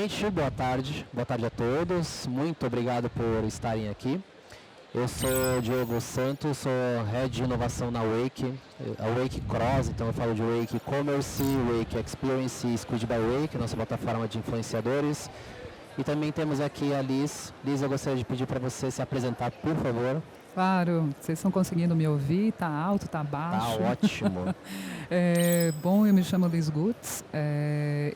gente, boa tarde a todos, muito obrigado por estarem aqui. Eu sou Diogo Santos, sou Head de Inovação na Wake, a Wake Cross, então eu falo de Wake Commerce, Wake Experience e Squid by Wake, nossa plataforma de influenciadores. E também temos aqui a Liz. Liz, eu gostaria de pedir para você se apresentar, por favor. Claro, vocês estão conseguindo me ouvir? Tá alto, tá baixo? Tá ótimo. Bom, eu me chamo Liz Gutz,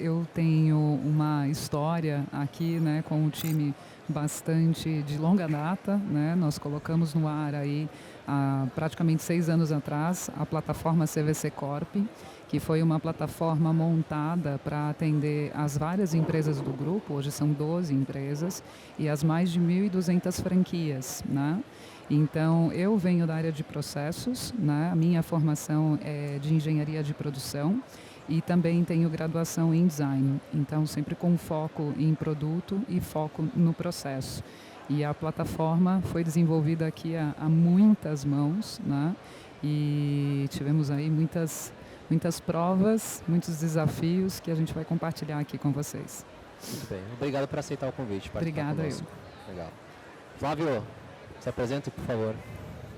eu tenho uma história aqui, né, com um time bastante de longa data, né? Nós colocamos no ar aí há praticamente 6 anos atrás a plataforma CVC Corp, que foi uma plataforma montada para atender as várias empresas do grupo, hoje são 12 empresas, e as mais de 1.200 franquias, né? Então, eu venho da área de processos, né? A minha formação é de engenharia de produção e também tenho graduação em design. Então, sempre com foco em produto e foco no processo. E a plataforma foi desenvolvida aqui a muitas mãos, né? E tivemos aí muitas provas, muitos desafios que a gente vai compartilhar aqui com vocês. Muito bem, obrigado por aceitar o convite. Obrigada eu. Legal. Flávio, se apresente, por favor.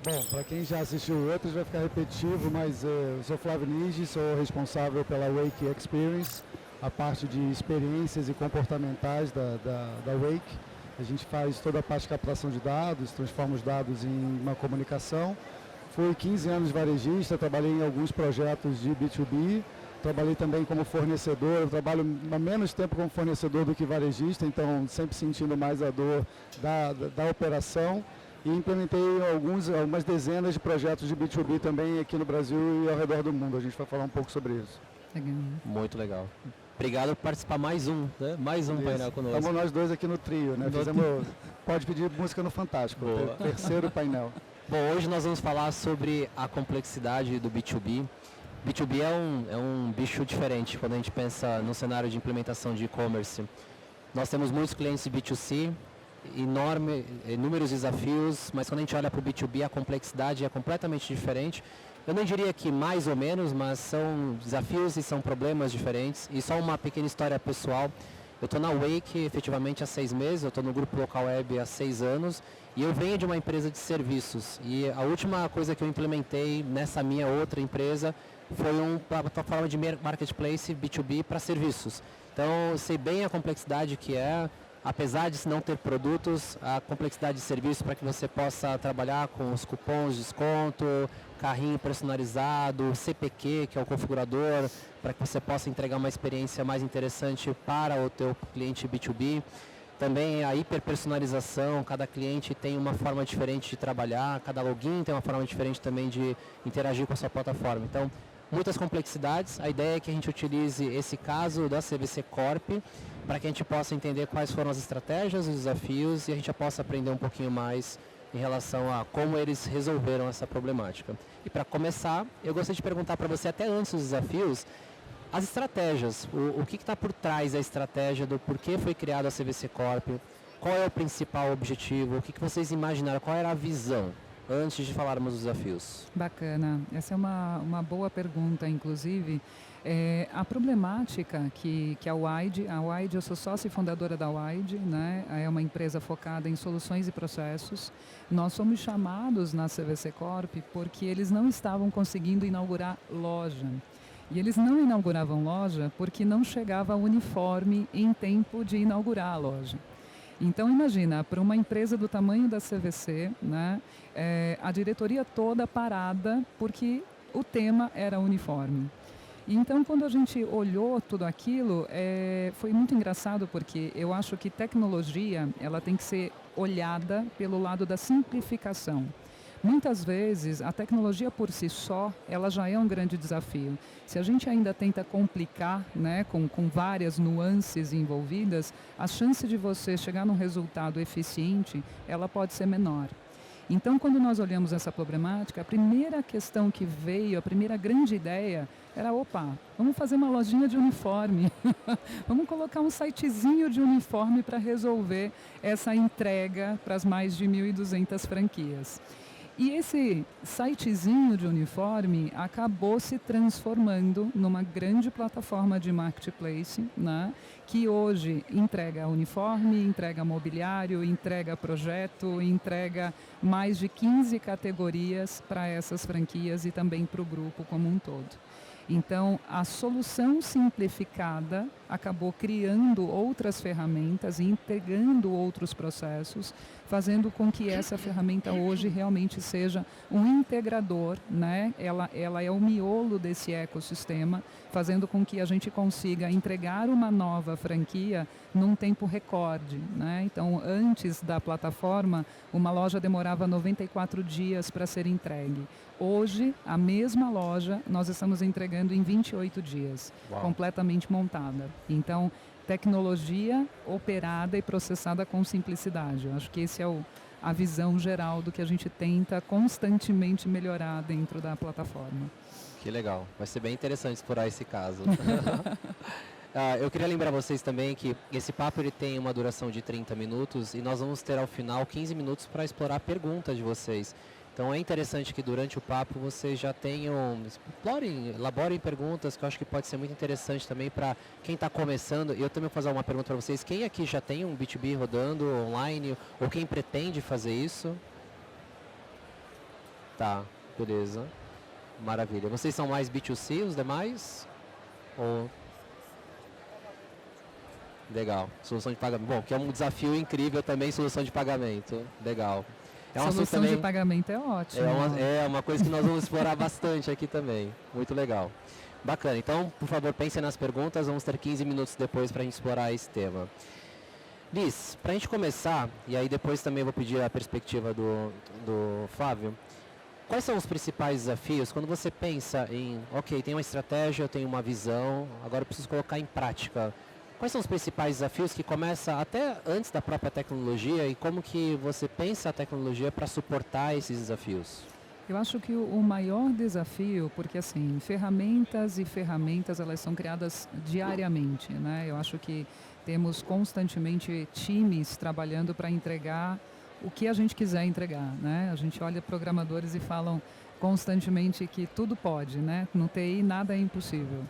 Bom, para quem já assistiu outros vai ficar repetitivo, mas eu sou Flávio Nige, sou responsável pela Wake Experience, a parte de experiências e comportamentais da Wake. A gente faz toda a parte de captação de dados, transforma os dados em uma comunicação. Fui 15 anos varejista, trabalhei em alguns projetos de B2B, trabalhei também como fornecedor, eu trabalho há menos tempo como fornecedor do que varejista, então sempre sentindo mais a dor da operação. E implementei algumas dezenas de projetos de B2B também aqui no Brasil e ao redor do mundo. A gente vai falar um pouco sobre isso. Legal. Muito legal. Obrigado por participar mais um painel conosco. Estamos nós dois aqui no trio, né? Pode pedir música no Fantástico, terceiro painel. Bom, hoje nós vamos falar sobre a complexidade do B2B. B2B é um bicho diferente quando a gente pensa no cenário de implementação de e-commerce. Nós temos muitos clientes de B2C, inúmeros desafios, mas quando a gente olha para o B2B a complexidade é completamente diferente. Eu não diria que mais ou menos, mas são desafios e são problemas diferentes. E só uma pequena história pessoal. Eu estou na Wake efetivamente há 6 meses, eu estou no grupo Local Web há 6 anos e eu venho de uma empresa de serviços. E a última coisa que eu implementei nessa minha outra empresa foi uma plataforma de marketplace B2B para serviços. Então eu sei bem a complexidade que é. Apesar de não ter produtos, a complexidade de serviço para que você possa trabalhar com os cupons de desconto, carrinho personalizado, CPQ, que é o configurador, para que você possa entregar uma experiência mais interessante para o teu cliente B2B. Também a hiperpersonalização, cada cliente tem uma forma diferente de trabalhar, cada login tem uma forma diferente também de interagir com a sua plataforma. Então, muitas complexidades. A ideia é que a gente utilize esse caso da CVC Corp para que a gente possa entender quais foram as estratégias, os desafios e a gente já possa aprender um pouquinho mais em relação a como eles resolveram essa problemática. E para começar, eu gostaria de perguntar para você, até antes dos desafios, as estratégias, o que está por trás da estratégia do porquê foi criada a CVC Corp, qual é o principal objetivo, o que vocês imaginaram, qual era a visão? Antes de falarmos dos desafios. Bacana. Essa é uma boa pergunta, inclusive. A problemática que a Wide, eu sou sócia e fundadora da Wide, né? É uma empresa focada em soluções e processos. Nós somos chamados na CVC Corp porque eles não estavam conseguindo inaugurar loja. E eles não inauguravam loja porque não chegava uniforme em tempo de inaugurar a loja. Então, imagina, para uma empresa do tamanho da CVC, né, a diretoria toda parada porque o tema era uniforme. Então, quando a gente olhou tudo aquilo, foi muito engraçado porque eu acho que tecnologia ela tem que ser olhada pelo lado da simplificação. Muitas vezes, a tecnologia por si só, ela já é um grande desafio. Se a gente ainda tenta complicar, né, com várias nuances envolvidas, a chance de você chegar num resultado eficiente, ela pode ser menor. Então, quando nós olhamos essa problemática, a primeira questão que veio, a primeira grande ideia era, vamos fazer uma lojinha de uniforme, vamos colocar um sitezinho de uniforme para resolver essa entrega para as mais de 1.200 franquias. E esse sitezinho de uniforme acabou se transformando numa grande plataforma de marketplace, né, que hoje entrega uniforme, entrega mobiliário, entrega projeto, entrega mais de 15 categorias para essas franquias e também para o grupo como um todo. Então, a solução simplificada acabou criando outras ferramentas, integrando outros processos, fazendo com que essa ferramenta hoje realmente seja um integrador, né? Ela é o miolo desse ecossistema, fazendo com que a gente consiga entregar uma nova franquia num tempo recorde, né? Então, antes da plataforma, uma loja demorava 94 dias para ser entregue. Hoje, a mesma loja, nós estamos entregando em 28 dias, Uau. completamente montada. Então, tecnologia operada e processada com simplicidade. Eu acho que esse é a visão geral do que a gente tenta constantemente melhorar dentro da plataforma. Que legal. Vai ser bem interessante explorar esse caso. Eu queria lembrar vocês também que esse papo ele tem uma duração de 30 minutos e nós vamos ter ao final 15 minutos para explorar perguntas de vocês. Então é interessante que durante o papo vocês já tenham, explorem, elaborem perguntas, que eu acho que pode ser muito interessante também para quem está começando. E eu também vou fazer uma pergunta para vocês, quem aqui já tem um B2B rodando online, ou quem pretende fazer isso? Tá, beleza, maravilha. Vocês são mais B2C, os demais? Ou... Legal, solução de pagamento. Bom, que é um desafio incrível também, solução de pagamento. Legal. É um Solução também, de pagamento é ótimo. é uma coisa que nós vamos explorar bastante aqui também. Muito legal. Bacana. Então, por favor, pensem nas perguntas. Vamos ter 15 minutos depois para a gente explorar esse tema. Liz, para a gente começar, e aí depois também vou pedir a perspectiva do Flávio, quais são os principais desafios quando você pensa em, ok, tem uma estratégia, eu tenho uma visão, agora eu preciso colocar em prática. Quais são os principais desafios que começam até antes da própria tecnologia e como que você pensa a tecnologia para suportar esses desafios? Eu acho que o maior desafio, porque assim, ferramentas elas são criadas diariamente, né? Eu acho que temos constantemente times trabalhando para entregar o que a gente quiser entregar, né? A gente olha programadores e falam constantemente que tudo pode, né? No TI nada é impossível.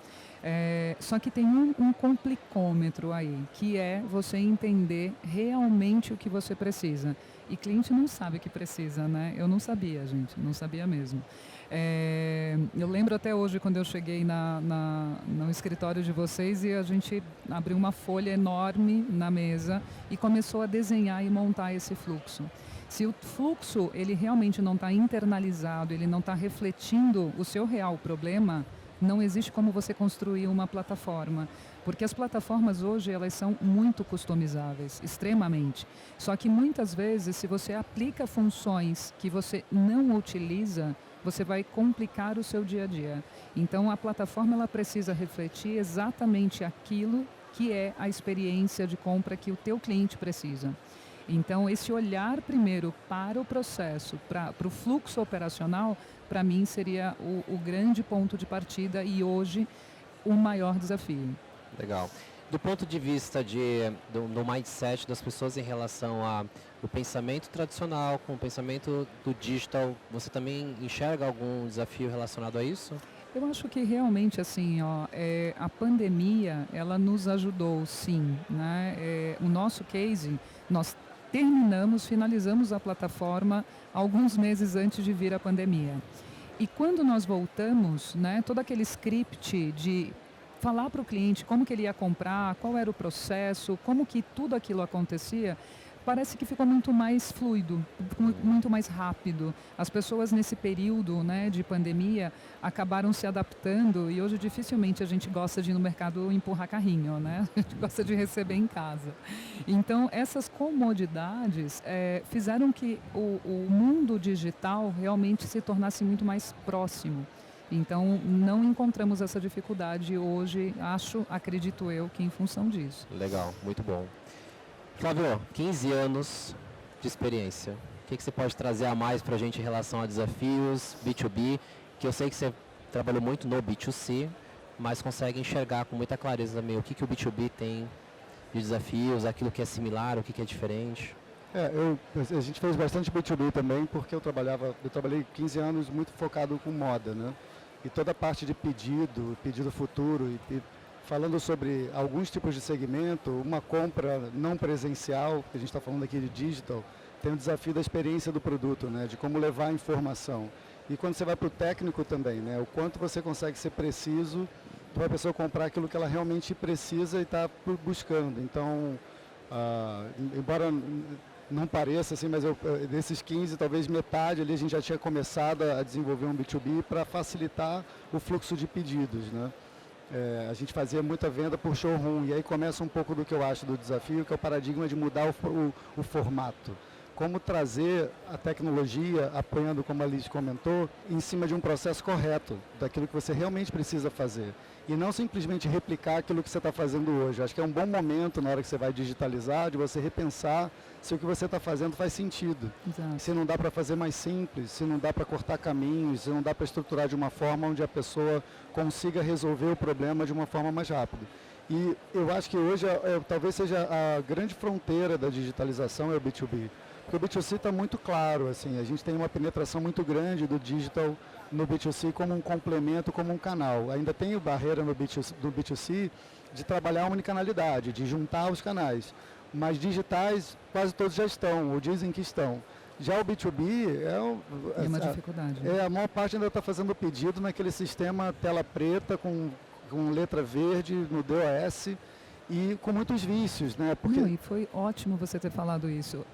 Só que tem um complicômetro aí, que é você entender realmente o que você precisa. E cliente não sabe o que precisa, né? Eu não sabia, gente, não sabia mesmo. Eu lembro até hoje quando eu cheguei no escritório de vocês e a gente abriu uma folha enorme na mesa e começou a desenhar e montar esse fluxo. Se o fluxo ele realmente não está internalizado, ele não está refletindo o seu real problema, não existe como você construir uma plataforma, porque as plataformas hoje elas são muito customizáveis, extremamente. Só que muitas vezes, se você aplica funções que você não utiliza, você vai complicar o seu dia a dia. Então, a plataforma ela precisa refletir exatamente aquilo que é a experiência de compra que o teu cliente precisa. Então, esse olhar primeiro para o processo, para o fluxo operacional, para mim seria o grande ponto de partida e hoje o maior desafio. Legal. Do ponto de vista do mindset das pessoas em relação ao pensamento tradicional com o pensamento do digital, você também enxerga algum desafio relacionado a isso? Eu acho que realmente assim, a pandemia ela nos ajudou, sim, né? O nosso case, nós finalizamos a plataforma alguns meses antes de vir a pandemia. E quando nós voltamos, né, todo aquele script de falar para o cliente como que ele ia comprar, qual era o processo, como que tudo aquilo acontecia, parece que ficou muito mais fluido, muito mais rápido. As pessoas nesse período, né, de pandemia acabaram se adaptando e hoje dificilmente a gente gosta de ir no mercado empurrar carrinho, né? A gente gosta de receber em casa. Então essas comodidades fizeram que o mundo digital realmente se tornasse muito mais próximo. Então não encontramos essa dificuldade hoje, acredito eu, que em função disso. Legal, muito bom. Flávio, 15 anos de experiência. O que você pode trazer a mais para a gente em relação a desafios, B2B, que eu sei que você trabalhou muito no B2C, mas consegue enxergar com muita clareza também o que o B2B tem de desafios, aquilo que é similar, o que é diferente? A gente fez bastante B2B também, porque eu trabalhei 15 anos muito focado com moda, né? E toda a parte de pedido futuro, e falando sobre alguns tipos de segmento, uma compra não presencial, que a gente está falando aqui de digital, tem o desafio da experiência do produto, né? De como levar a informação. E quando você vai para o técnico também, né? O quanto você consegue ser preciso para a pessoa comprar aquilo que ela realmente precisa e está buscando. Então, embora não pareça assim, mas desses 15, talvez metade ali a gente já tinha começado a desenvolver um B2B para facilitar o fluxo de pedidos, né? A gente fazia muita venda por showroom, e aí começa um pouco do que eu acho do desafio, que é o paradigma de mudar o formato. Como trazer a tecnologia, apoiando, como a Liz comentou, em cima de um processo correto, daquilo que você realmente precisa fazer. E não simplesmente replicar aquilo que você está fazendo hoje. Acho que é um bom momento, na hora que você vai digitalizar, de você repensar se o que você está fazendo faz sentido. Exato. Se não dá para fazer mais simples, se não dá para cortar caminhos, se não dá para estruturar de uma forma onde a pessoa consiga resolver o problema de uma forma mais rápida. E eu acho que hoje talvez seja a grande fronteira da digitalização é o B2B. Porque o B2C está muito claro, assim, a gente tem uma penetração muito grande do digital no B2C como um complemento, como um canal. Ainda tem a barreira do B2C de trabalhar a unicanalidade, de juntar os canais. Mas digitais quase todos já estão, ou dizem que estão. Já o B2B é uma dificuldade. A maior parte ainda está fazendo o pedido naquele sistema tela preta com letra verde no DOS, e com muitos vícios, né? Porque... Não, e foi ótimo você ter falado isso.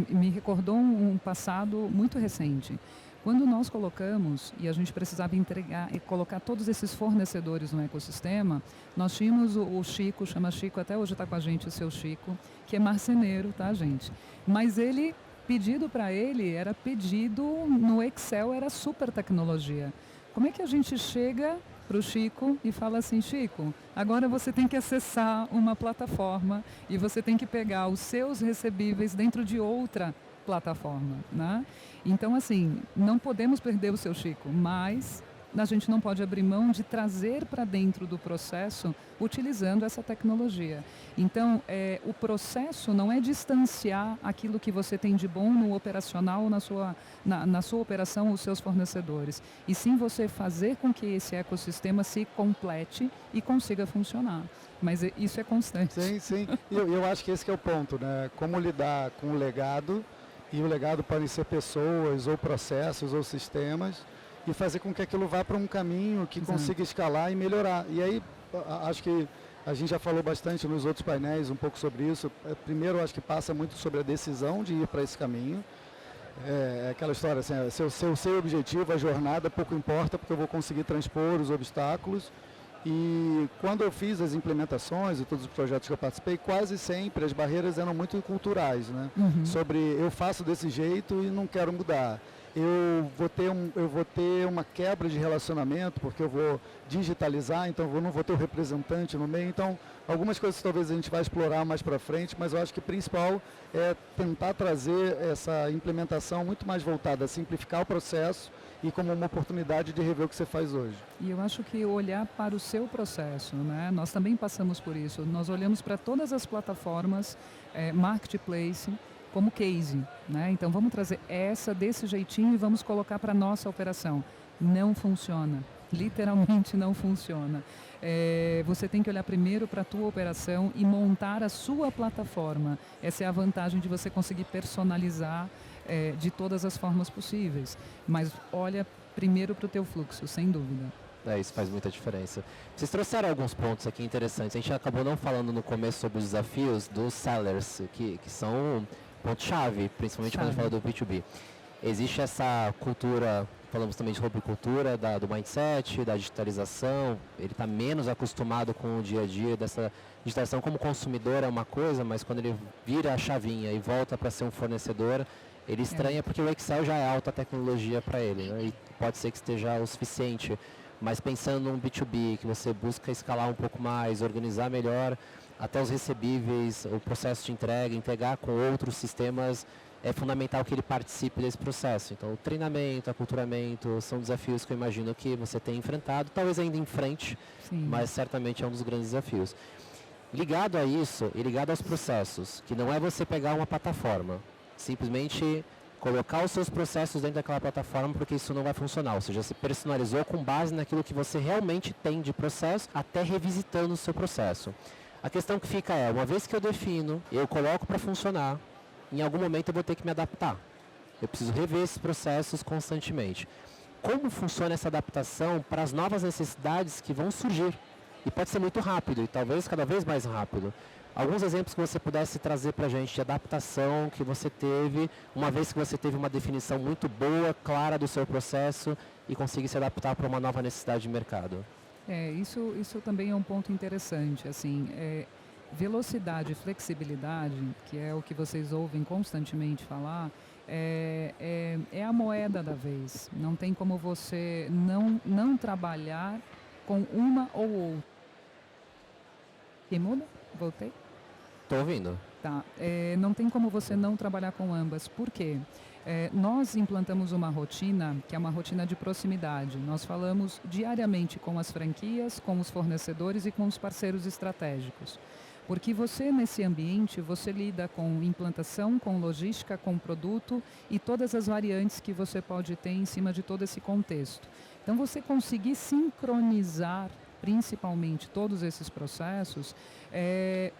Me recordou um passado muito recente. Quando nós colocamos, e a gente precisava entregar e colocar todos esses fornecedores no ecossistema, nós tínhamos o Chico, chama Chico, até hoje está com a gente o seu Chico, que é marceneiro, tá, gente? Mas ele, pedido para ele, era pedido no Excel, era super tecnologia. Como é que a gente chega para o Chico e fala assim: Chico, agora você tem que acessar uma plataforma e você tem que pegar os seus recebíveis dentro de outra plataforma, né? Então, assim, não podemos perder o seu Chico, mas a gente não pode abrir mão de trazer para dentro do processo utilizando essa tecnologia. Então, o processo não é distanciar aquilo que você tem de bom no operacional, na sua operação, os seus fornecedores, e sim você fazer com que esse ecossistema se complete e consiga funcionar. Mas isso é constante. Sim, sim. Eu acho que esse que é o ponto, né? Como lidar com o legado, e o legado podem ser pessoas, ou processos, ou sistemas, e fazer com que aquilo vá para um caminho que consiga escalar e melhorar. E aí, acho que a gente já falou bastante nos outros painéis um pouco sobre isso. Primeiro, acho que passa muito sobre a decisão de ir para esse caminho. Aquela história, assim, se o seu objetivo, a jornada, pouco importa, porque eu vou conseguir transpor os obstáculos. E quando eu fiz as implementações e todos os projetos que eu participei, quase sempre as barreiras eram muito culturais, né? Sobre eu faço desse jeito e não quero mudar. Eu vou ter uma quebra de relacionamento, porque eu vou digitalizar, então eu não vou ter o representante no meio. Então, algumas coisas talvez a gente vai explorar mais para frente, mas eu acho que o principal é tentar trazer essa implementação muito mais voltada a simplificar o processo e como uma oportunidade de rever o que você faz hoje. E eu acho que olhar para o seu processo, né? Nós também passamos por isso. Nós olhamos para todas as plataformas, marketplace, como case, né? Então vamos trazer essa desse jeitinho e vamos colocar para a nossa operação. Não funciona, literalmente não funciona. Você tem que olhar primeiro para a tua operação e montar a sua plataforma. Essa é a vantagem de você conseguir personalizar de todas as formas possíveis. Mas olha primeiro para o teu fluxo, sem dúvida. Isso faz muita diferença. Vocês trouxeram alguns pontos aqui interessantes. A gente acabou não falando no começo sobre os desafios dos sellers, que são ponto-chave, principalmente quando a gente fala do B2B. Existe essa cultura, falamos também de rubricultura, do mindset, da digitalização. Ele está menos acostumado com o dia a dia dessa digitalização. Como consumidor é uma coisa, mas quando ele vira a chavinha e volta para ser um fornecedor, ele estranha porque o Excel já é alta tecnologia para ele, né? E pode ser que esteja o suficiente. Mas pensando num B2B, que você busca escalar um pouco mais, organizar melhor até os recebíveis, o processo de entrega, integrar com outros sistemas, é fundamental que ele participe desse processo. Então, o treinamento, aculturamento, são desafios que eu imagino que você tem enfrentado, talvez ainda em frente, mas certamente é um dos grandes desafios. Ligado a isso e ligado aos processos, que não é você pegar uma plataforma, simplesmente colocar os seus processos dentro daquela plataforma, porque isso não vai funcionar. Ou seja, você personalizou com base naquilo que você realmente tem de processo, até revisitando o seu processo. A questão que fica é, uma vez que eu defino, eu coloco para funcionar, em algum momento eu vou ter que me adaptar. Eu preciso rever esses processos constantemente. Como funciona essa adaptação para as novas necessidades que vão surgir? E pode ser muito rápido, e talvez cada vez mais rápido. Alguns exemplos que você pudesse trazer para a gente de adaptação que você teve, uma vez que você teve uma definição muito boa, clara do seu processo e conseguir se adaptar para uma nova necessidade de mercado. Isso também é um ponto interessante. Assim, velocidade e flexibilidade, que é o que vocês ouvem constantemente falar, é a moeda da vez. Não tem como você não trabalhar com uma ou outra. E muda? Voltei? Estou ouvindo. Tá. Não tem como você não trabalhar com ambas. Por quê? Nós implantamos uma rotina que é uma rotina de proximidade. Nós falamos diariamente com as franquias, com os fornecedores e com os parceiros estratégicos. Porque você, nesse ambiente, você lida com implantação, com logística, com produto e todas as variantes que você pode ter em cima de todo esse contexto. Então, você conseguir sincronizar principalmente todos esses processos,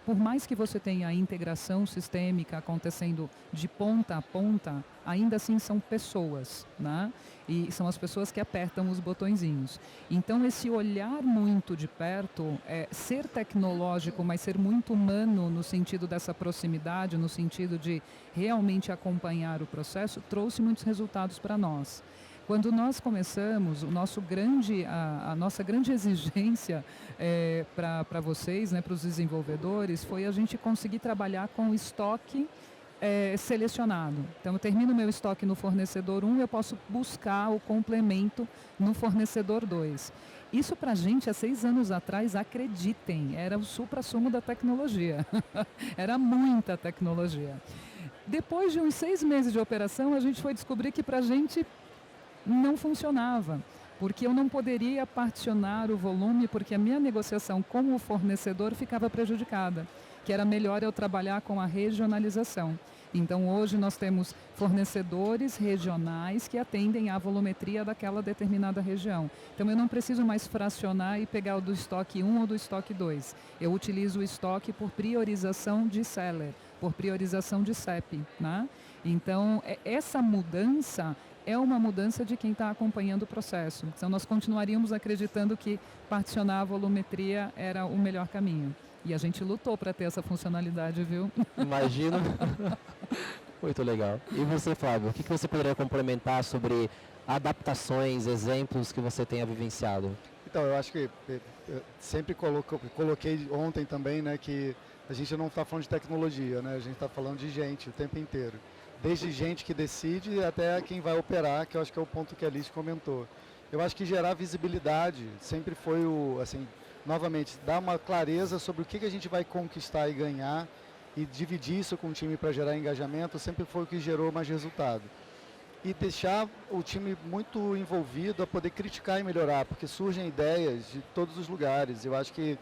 por mais que você tenha a integração sistêmica acontecendo de ponta a ponta, ainda assim são pessoas, né? E são as pessoas que apertam os botõezinhos. Então, esse olhar muito de perto, ser tecnológico, mas ser muito humano no sentido dessa proximidade, no sentido de realmente acompanhar o processo, trouxe muitos resultados para nós. Quando nós começamos, a nossa grande exigência para vocês, né, para os desenvolvedores, foi a gente conseguir trabalhar com estoque selecionado. Então, eu termino meu estoque no fornecedor 1, eu posso buscar o complemento no fornecedor 2. Isso para a gente, há 6 anos atrás, acreditem, era o suprassumo da tecnologia. Era muita tecnologia. Depois de uns 6 meses de operação, a gente foi descobrir que para a gente não funcionava, porque eu não poderia particionar o volume, porque a minha negociação com o fornecedor ficava prejudicada, que era melhor eu trabalhar com a regionalização. Então, hoje nós temos fornecedores regionais que atendem à volumetria daquela determinada região. Então, eu não preciso mais fracionar e pegar o do estoque 1 ou do estoque 2. Eu utilizo o estoque por priorização de seller, por priorização de CEP, né? Então, essa mudança é uma mudança de quem está acompanhando o processo. Então, nós continuaríamos acreditando que particionar a volumetria era o melhor caminho. E a gente lutou para ter essa funcionalidade, viu? Imagino. Muito legal. E você, Flávio, o que você poderia complementar sobre adaptações, exemplos que você tenha vivenciado? Então, eu acho que eu sempre coloquei ontem também, né, que a gente não está falando de tecnologia, né? A gente está falando de gente o tempo inteiro. Desde gente que decide até quem vai operar, que eu acho que é o ponto que a Liz comentou. Eu acho que gerar visibilidade sempre foi novamente, dar uma clareza sobre o que a gente vai conquistar e ganhar e dividir isso com o time para gerar engajamento, sempre foi o que gerou mais resultado. E deixar o time muito envolvido a poder criticar e melhorar, porque surgem ideias de todos os lugares. Eu acho que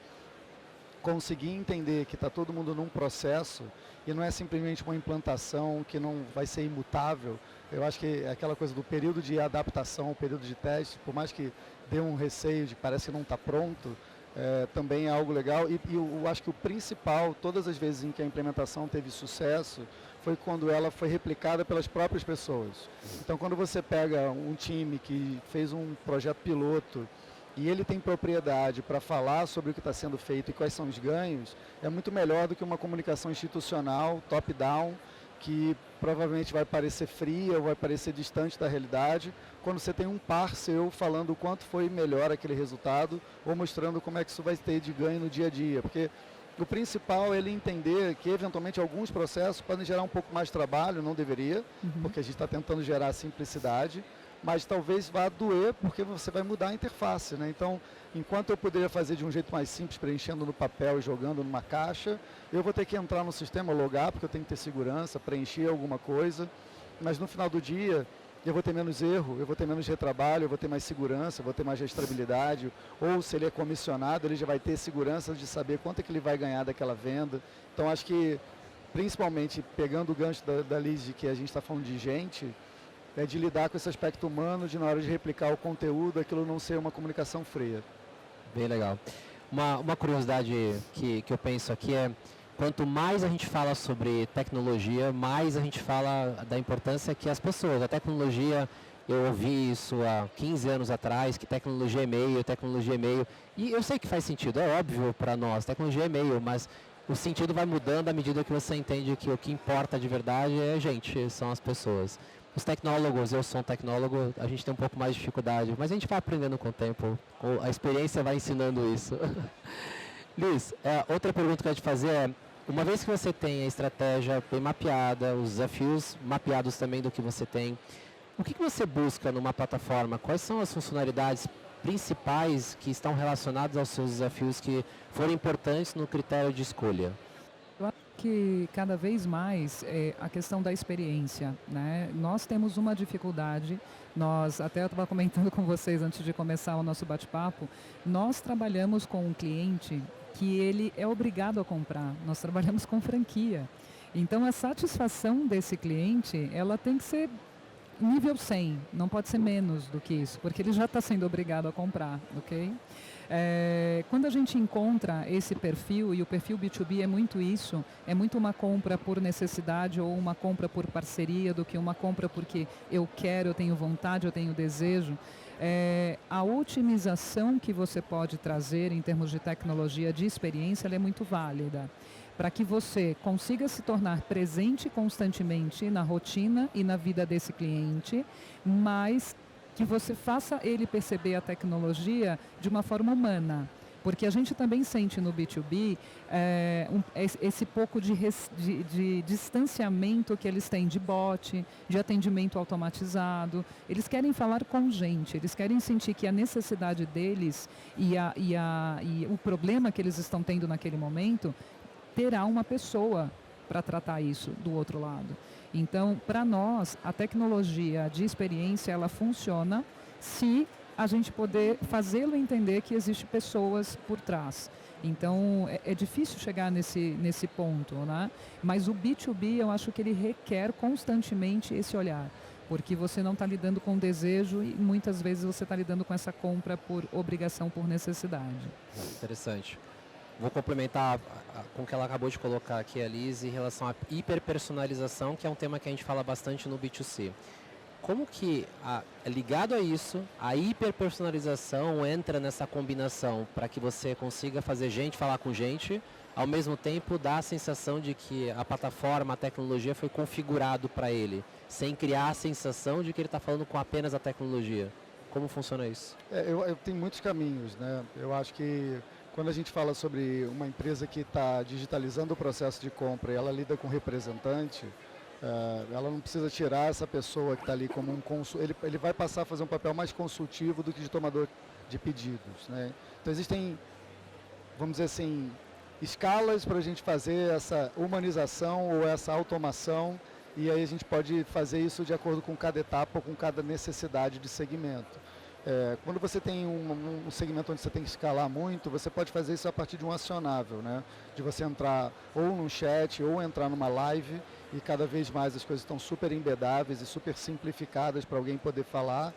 conseguir entender que está todo mundo num processo e não é simplesmente uma implantação que não vai ser imutável. Eu acho que é aquela coisa do período de adaptação, o período de teste, por mais que dê um receio de que parece que não está pronto, também é algo legal. E eu acho que o principal, todas as vezes em que a implementação teve sucesso, foi quando ela foi replicada pelas próprias pessoas. Então, quando você pega um time que fez um projeto piloto e ele tem propriedade para falar sobre o que está sendo feito e quais são os ganhos, é muito melhor do que uma comunicação institucional, top-down, que provavelmente vai parecer fria ou vai parecer distante da realidade, quando você tem um par seu falando o quanto foi melhor aquele resultado ou mostrando como é que isso vai ter de ganho no dia a dia. Porque o principal é ele entender que, eventualmente, alguns processos podem gerar um pouco mais de trabalho, não deveria, porque a gente está tentando gerar simplicidade, mas talvez vá doer porque você vai mudar a interface, né? Então, enquanto eu poderia fazer de um jeito mais simples, preenchendo no papel e jogando numa caixa, eu vou ter que entrar no sistema, logar, porque eu tenho que ter segurança, preencher alguma coisa, mas no final do dia, eu vou ter menos erro, eu vou ter menos retrabalho, eu vou ter mais segurança, eu vou ter mais rastreabilidade, ou se ele é comissionado, ele já vai ter segurança de saber quanto é que ele vai ganhar daquela venda. Então acho que, principalmente pegando o gancho da Liz, de que a gente está falando de gente, é de lidar com esse aspecto humano, de na hora de replicar o conteúdo, aquilo não ser uma comunicação fria. Bem legal. Uma curiosidade que eu penso aqui é, quanto mais a gente fala sobre tecnologia, mais a gente fala da importância que as pessoas, a tecnologia, eu ouvi isso há 15 anos atrás, que tecnologia é meio, e eu sei que faz sentido, é óbvio para nós, tecnologia é meio, mas o sentido vai mudando à medida que você entende que o que importa de verdade é a gente, são as pessoas. Os tecnólogos, eu sou um tecnólogo, a gente tem um pouco mais de dificuldade, mas a gente vai aprendendo com o tempo, a experiência vai ensinando isso. Liz, outra pergunta que eu ia te fazer é, uma vez que você tem a estratégia bem mapeada, os desafios mapeados também do que você tem, o que você busca numa plataforma? Quais são as funcionalidades principais que estão relacionadas aos seus desafios que foram importantes no critério de escolha? Eu acho que cada vez mais a questão da experiência, né? Nós temos uma dificuldade, até eu estava comentando com vocês antes de começar o nosso bate-papo, nós trabalhamos com um cliente que ele é obrigado a comprar, nós trabalhamos com franquia. Então a satisfação desse cliente, ela tem que ser nível 100, não pode ser menos do que isso, porque ele já está sendo obrigado a comprar, ok? Quando a gente encontra esse perfil, e o perfil B2B é muito isso, é muito uma compra por necessidade ou uma compra por parceria do que uma compra porque eu quero, eu tenho vontade, eu tenho desejo. A otimização que você pode trazer em termos de tecnologia, de experiência, ela é muito válida para que você consiga se tornar presente constantemente na rotina e na vida desse cliente, mas que você faça ele perceber a tecnologia de uma forma humana. Porque a gente também sente no B2B esse pouco de distanciamento que eles têm de bot, de atendimento automatizado. Eles querem falar com gente, eles querem sentir que a necessidade deles e o problema que eles estão tendo naquele momento terá uma pessoa para tratar isso do outro lado. Então, para nós, a tecnologia de experiência, ela funciona se a gente poder fazê-lo entender que existem pessoas por trás. Então, é difícil chegar nesse ponto, né? Mas o B2B, eu acho que ele requer constantemente esse olhar, porque você não está lidando com desejo e muitas vezes você está lidando com essa compra por obrigação, por necessidade. Interessante. Vou complementar com o que ela acabou de colocar aqui, a Liz, em relação à hiperpersonalização, que é um tema que a gente fala bastante no B2C. Como que, ligado a isso, a hiperpersonalização entra nessa combinação para que você consiga fazer gente falar com gente, ao mesmo tempo dá a sensação de que a plataforma, a tecnologia foi configurado para ele, sem criar a sensação de que ele está falando com apenas a tecnologia. Como funciona isso? Eu tenho muitos caminhos, né? Eu acho que quando a gente fala sobre uma empresa que está digitalizando o processo de compra e ela lida com representante, ela não precisa tirar essa pessoa que está ali como um consultor, ele vai passar a fazer um papel mais consultivo do que de tomador de pedidos, né? Então existem, vamos dizer assim, escalas para a gente fazer essa humanização ou essa automação, e aí a gente pode fazer isso de acordo com cada etapa ou com cada necessidade de segmento. Quando você tem um segmento onde você tem que escalar muito, você pode fazer isso a partir de um acionável, né? De você entrar ou num chat ou entrar numa live, e cada vez mais as coisas estão super embedáveis e super simplificadas para alguém poder falar.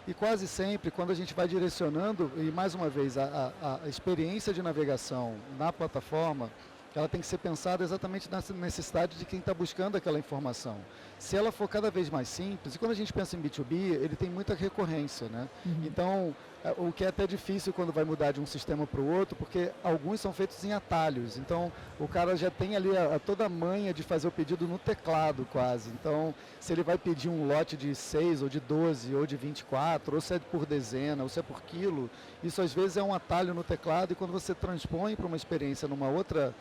E quase sempre, quando a gente vai direcionando, e mais uma vez, a experiência de navegação na plataforma, ela tem que ser pensada exatamente na necessidade de quem está buscando aquela informação. Se ela for cada vez mais simples, e quando a gente pensa em B2B, ele tem muita recorrência, né? Uhum. Então, o que é até difícil quando vai mudar de um sistema para o outro, porque alguns são feitos em atalhos. Então, o cara já tem ali toda a manha de fazer o pedido no teclado quase. Então, se ele vai pedir um lote de 6, ou de 12, ou de 24, ou se é por dezena, ou se é por quilo, isso às vezes é um atalho no teclado, e quando você transpõe para uma experiência numa outra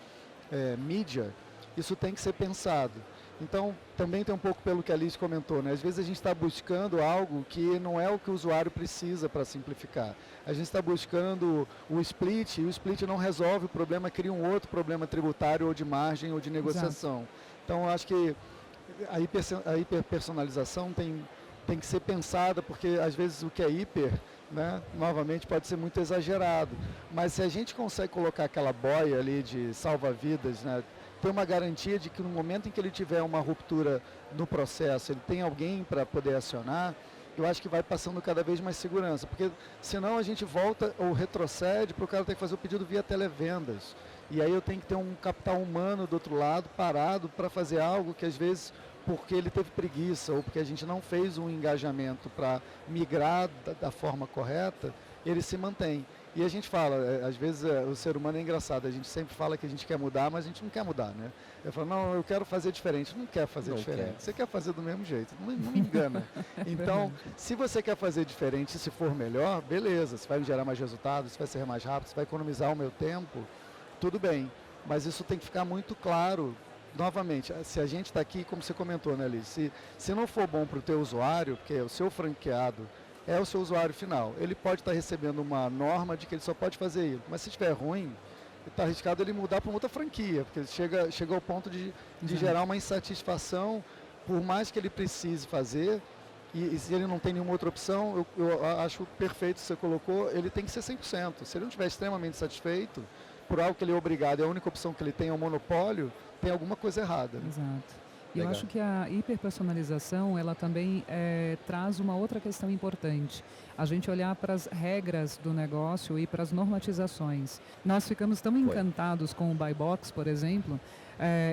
mídia, isso tem que ser pensado. Então, também tem um pouco pelo que a Liz comentou, né? Às vezes a gente está buscando algo que não é o que o usuário precisa para simplificar. A gente está buscando o split, e o split não resolve o problema, cria um outro problema tributário, ou de margem, ou de negociação. Exato. Então, eu acho que a hiperpersonalização tem tem que ser pensada, porque às vezes o que é hiper, né, novamente pode ser muito exagerado. Mas se a gente consegue colocar aquela boia ali de salva-vidas, né, ter uma garantia de que no momento em que ele tiver uma ruptura no processo, ele tem alguém para poder acionar, eu acho que vai passando cada vez mais segurança, porque senão a gente volta ou retrocede para o cara ter que fazer o pedido via televendas. E aí eu tenho que ter um capital humano do outro lado, parado, para fazer algo que às vezes, porque ele teve preguiça ou porque a gente não fez um engajamento para migrar da forma correta, ele se mantém. E a gente fala, às vezes o ser humano é engraçado, a gente sempre fala que a gente quer mudar, mas a gente não quer mudar, né? Eu falo, não, eu quero fazer diferente. Não quer fazer diferente, você quer fazer do mesmo jeito, não me engana. Então, se você quer fazer diferente, se for melhor, beleza, você vai me gerar mais resultados, você vai ser mais rápido, você vai economizar o meu tempo, tudo bem. Mas isso tem que ficar muito claro. Novamente, se a gente está aqui, como você comentou, né, Liz? Se não for bom para o teu usuário, porque o seu franqueado é o seu usuário final, ele pode estar recebendo uma norma de que ele só pode fazer isso, mas se estiver ruim, está arriscado ele mudar para uma outra franquia, porque chega ao ponto de gerar uma insatisfação, por mais que ele precise fazer, e se ele não tem nenhuma outra opção, eu acho perfeito que você colocou, ele tem que ser 100%. Se ele não estiver extremamente satisfeito, por algo que ele é obrigado, e a única opção que ele tem é o monopólio, tem alguma coisa errada. Né? Exato. E eu Legal. acho que a hiperpersonalização, ela também traz uma outra questão importante. A gente olhar para as regras do negócio e para as normatizações. Nós ficamos tão encantados com o Buy Box, por exemplo,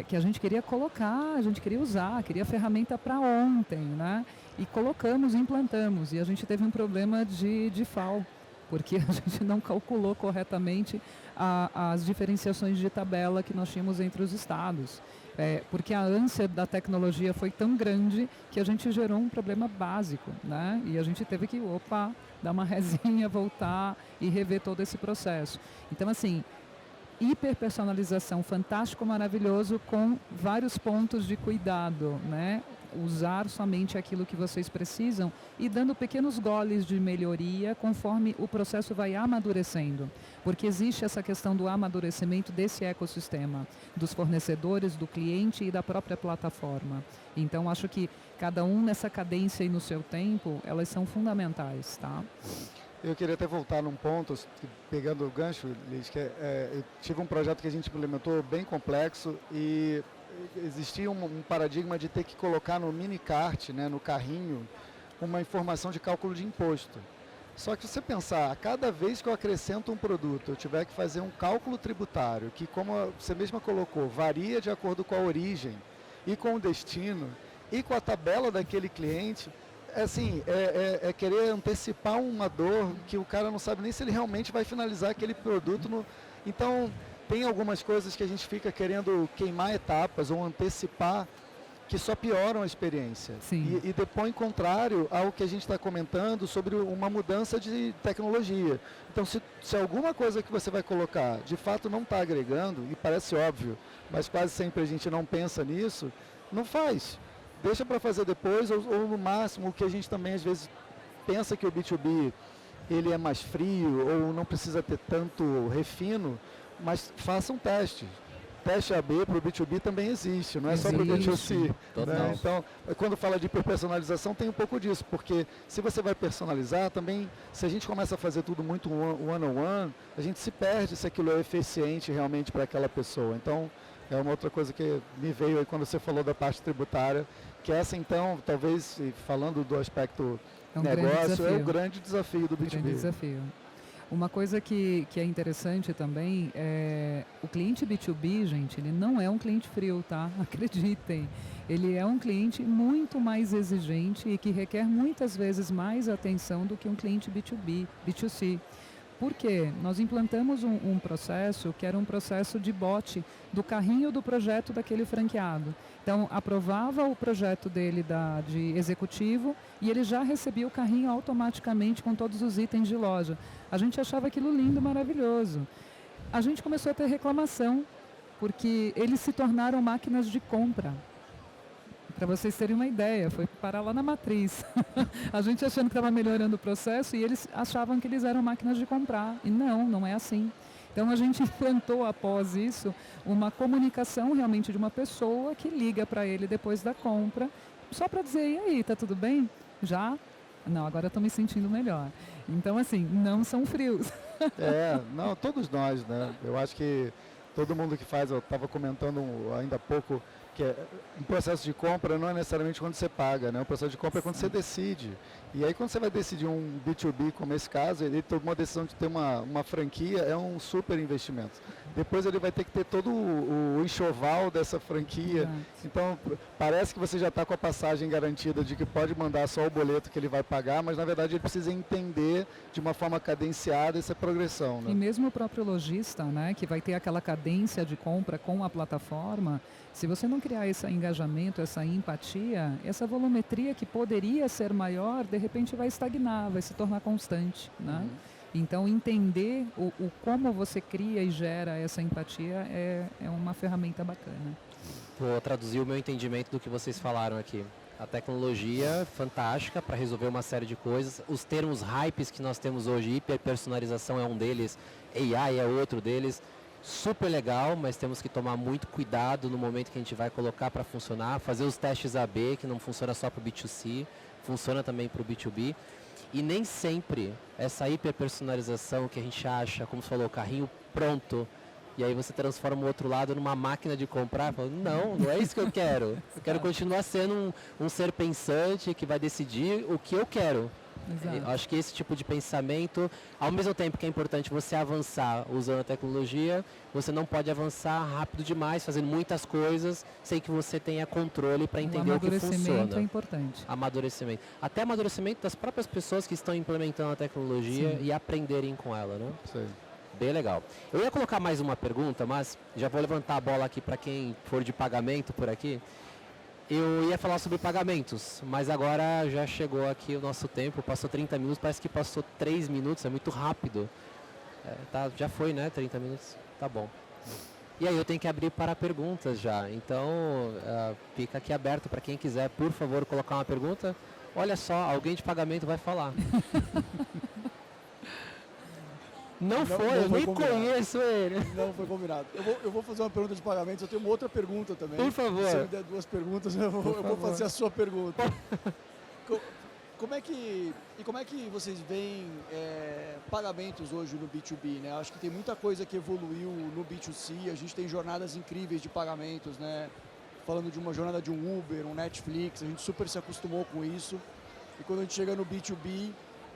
que a gente queria colocar, a gente queria usar, queria ferramenta para ontem, né? E colocamos, implantamos. E a gente teve um problema de FAO, porque a gente não calculou corretamente as diferenciações de tabela que nós tínhamos entre os estados. Porque a ânsia da tecnologia foi tão grande que a gente gerou um problema básico, né? E a gente teve que, dar uma resinha, voltar e rever todo esse processo. Então, assim, hiperpersonalização, fantástico, maravilhoso, com vários pontos de cuidado, né? Usar somente aquilo que vocês precisam e dando pequenos goles de melhoria conforme o processo vai amadurecendo. Porque existe essa questão do amadurecimento desse ecossistema, dos fornecedores, do cliente e da própria plataforma. Então, acho que cada um nessa cadência e no seu tempo, elas são fundamentais, tá? Eu queria até voltar num ponto, pegando o gancho, Liz, que eu tive um projeto que a gente implementou bem complexo e existia um paradigma de ter que colocar no minicart, né, no carrinho, uma informação de cálculo de imposto. Só que se você pensar, a cada vez que eu acrescento um produto, eu tiver que fazer um cálculo tributário, que como você mesma colocou, varia de acordo com a origem e com o destino e com a tabela daquele cliente, assim, é querer antecipar uma dor que o cara não sabe nem se ele realmente vai finalizar aquele produto. Então, tem algumas coisas que a gente fica querendo queimar etapas ou antecipar que só pioram a experiência. E depõe contrário ao que a gente está comentando sobre uma mudança de tecnologia. Então, se alguma coisa que você vai colocar de fato não está agregando, e parece óbvio, mas quase sempre a gente não pensa nisso, não faz. Deixa para fazer depois, ou no máximo, o que a gente também às vezes pensa que o B2B ele é mais frio ou não precisa ter tanto refino, mas faça um teste. Teste AB para o B2B também existe, não é só para o B2C. Né? Então, quando fala de hiperpersonalização, tem um pouco disso, porque se você vai personalizar, também, se a gente começa a fazer tudo muito one-on-one, a gente se perde se aquilo é eficiente realmente para aquela pessoa. Então, é uma outra coisa que me veio aí quando você falou da parte tributária, que essa então, talvez, falando do aspecto negócio, é o grande desafio do B2B. Grande desafio. Uma coisa que é interessante também é o cliente B2B, gente, ele não é um cliente frio, tá? Acreditem. Ele é um cliente muito mais exigente e que requer muitas vezes mais atenção do que um cliente B2B, B2C. Por quê? Nós implantamos um processo que era um processo de bot do carrinho do projeto daquele franqueado. Então, aprovava o projeto dele de executivo e ele já recebia o carrinho automaticamente com todos os itens de loja. A gente achava aquilo lindo, maravilhoso. A gente começou a ter reclamação, porque eles se tornaram máquinas de compra. Para vocês terem uma ideia, foi parar lá na matriz. A gente achando que estava melhorando o processo e eles achavam que eles eram máquinas de comprar. E não é assim. Então a gente implantou após isso uma comunicação realmente de uma pessoa que liga para ele depois da compra, só para dizer, e aí, tá tudo bem? Já? Não, agora eu estou me sentindo melhor. Então, assim, não são frios. Não, todos nós, né? Eu acho que todo mundo que faz, eu estava comentando ainda há pouco, que um processo de compra não é necessariamente quando você paga, né? O processo de compra é quando você decide. E aí quando você vai decidir um B2B, como esse caso, ele tomou a decisão de ter uma franquia, é um super investimento. Depois ele vai ter que ter todo o enxoval dessa franquia. Exato. Então, parece que você já está com a passagem garantida de que pode mandar só o boleto que ele vai pagar, mas na verdade ele precisa entender de uma forma cadenciada essa progressão, né? E mesmo o próprio lojista, né, que vai ter aquela cadência de compra com a plataforma, se você não criar esse engajamento, essa empatia, essa volumetria que poderia ser maior, de repente vai estagnar, vai se tornar constante, né? Então, entender o como você cria e gera essa empatia é uma ferramenta bacana. Vou traduzir o meu entendimento do que vocês falaram aqui. A tecnologia fantástica para resolver uma série de coisas. Os termos hypes que nós temos hoje, hiperpersonalização é um deles, AI é outro deles. Super legal, mas temos que tomar muito cuidado no momento que a gente vai colocar para funcionar. Fazer os testes AB, que não funciona só para o B2C, funciona também para o B2B. E nem sempre essa hiperpersonalização que a gente acha, como você falou, o carrinho pronto, e aí você transforma o outro lado numa máquina de comprar, fala, não é isso que eu quero. Eu quero continuar sendo um ser pensante que vai decidir o que eu quero. Eu acho que esse tipo de pensamento, ao mesmo tempo que é importante você avançar usando a tecnologia, você não pode avançar rápido demais, fazendo muitas coisas, sem que você tenha controle para entender o que funciona. O amadurecimento é importante. Amadurecimento. Até amadurecimento das próprias pessoas que estão implementando a tecnologia e aprenderem com ela, né? Sim. Bem legal. Eu ia colocar mais uma pergunta, mas já vou levantar a bola aqui para quem for de pagamento por aqui. Eu ia falar sobre pagamentos, mas agora já chegou aqui o nosso tempo, passou 30 minutos, parece que passou 3 minutos, é muito rápido. Já foi, né? 30 minutos, tá bom. E aí eu tenho que abrir para perguntas já, então fica aqui aberto para quem quiser, por favor, colocar uma pergunta. Olha só, alguém de pagamento vai falar. Não foi, eu nem conheço ele. Não foi combinado. Eu vou fazer uma pergunta de pagamentos, eu tenho uma outra pergunta também. Por favor. Se você me der 2 perguntas, eu vou fazer a sua pergunta. Como é que vocês veem pagamentos hoje no B2B, né? Acho que tem muita coisa que evoluiu no B2C, a gente tem jornadas incríveis de pagamentos, né? Falando de uma jornada de um Uber, um Netflix, a gente super se acostumou com isso. E quando a gente chega no B2B,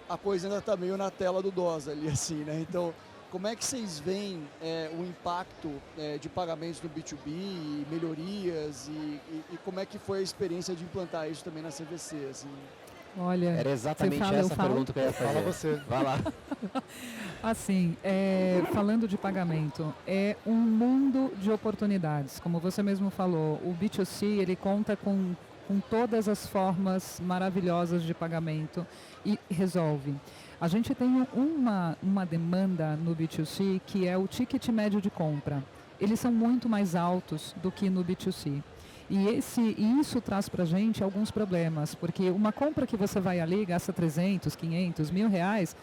a coisa ainda está meio na tela do DOS ali, assim, né? Então, como é que vocês veem o impacto de pagamentos no B2B, melhorias e como é que foi a experiência de implantar isso também na CVC, assim? Olha, era exatamente essa pergunta que eu ia fazer. Fala você. Vai lá. Assim, falando de pagamento, é um mundo de oportunidades. Como você mesmo falou, o B2C ele conta com todas as formas maravilhosas de pagamento e resolve. A gente tem uma demanda no B2C que é o ticket médio de compra. Eles são muito mais altos do que no B2C. E isso traz para a gente alguns problemas, porque uma compra que você vai ali, gasta 300, 500, R$1.000,